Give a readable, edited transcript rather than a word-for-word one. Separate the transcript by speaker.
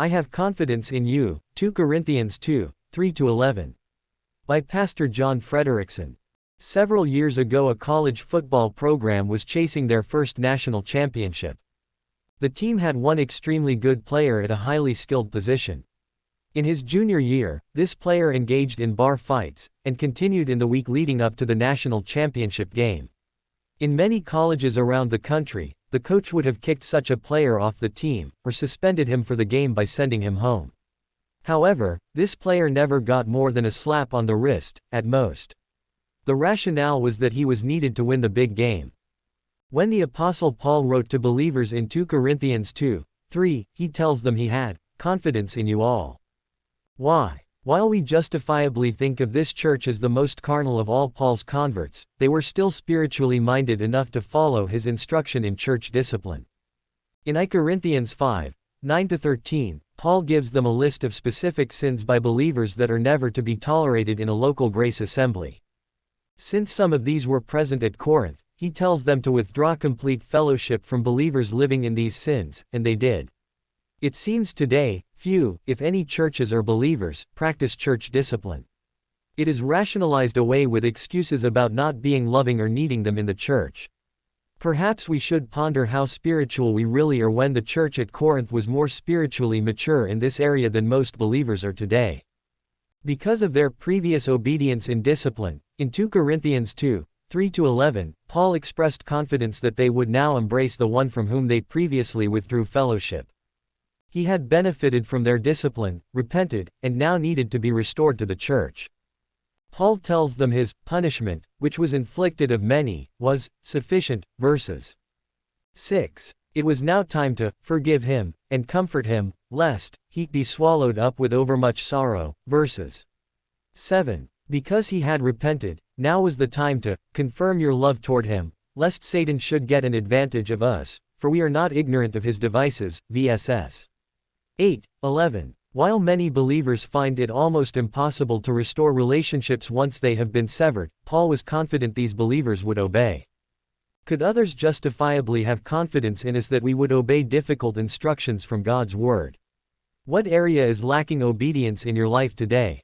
Speaker 1: I have confidence in you, 2 Corinthians 2, 3-11. By Pastor John Frederickson. Several years ago a college football program was chasing their first national championship. The team had one extremely good player at a highly skilled position. In his junior year, this player engaged in bar fights, and continued in the week leading up to the national championship game. In many colleges around the country, the coach would have kicked such a player off the team, or suspended him for the game by sending him home. However, this player never got more than a slap on the wrist, at most. The rationale was that he was needed to win the big game. When the Apostle Paul wrote to believers in 2 Corinthians 2:3, he tells them he had confidence in you all. Why? While we justifiably think of this church as the most carnal of all Paul's converts, they were still spiritually minded enough to follow his instruction in church discipline. In I Corinthians 5:9-13, Paul gives them a list of specific sins by believers that are never to be tolerated in a local grace assembly. Since some of these were present at Corinth, he tells them to withdraw complete fellowship from believers living in these sins, and they did. It seems today, few, if any churches or believers, practice church discipline. It is rationalized away with excuses about not being loving or needing them in the church. Perhaps we should ponder how spiritual we really are when the church at Corinth was more spiritually mature in this area than most believers are today. Because of their previous obedience in discipline, in 2 Corinthians 2:3-11, Paul expressed confidence that they would now embrace the one from whom they previously withdrew fellowship. He had benefited from their discipline, repented, and now needed to be restored to the church. Paul tells them his punishment, which was inflicted of many, was sufficient. Verses 6. It was now time to forgive him, and comfort him, lest he be swallowed up with overmuch sorrow. Verses 7. Because he had repented, now was the time to confirm your love toward him, lest Satan should get an advantage of us, for we are not ignorant of his devices. VSS 8:11. While many believers find it almost impossible to restore relationships once they have been severed, Paul was confident these believers would obey. Could others justifiably have confidence in us that we would obey difficult instructions from God's Word? What area is lacking obedience in your life today?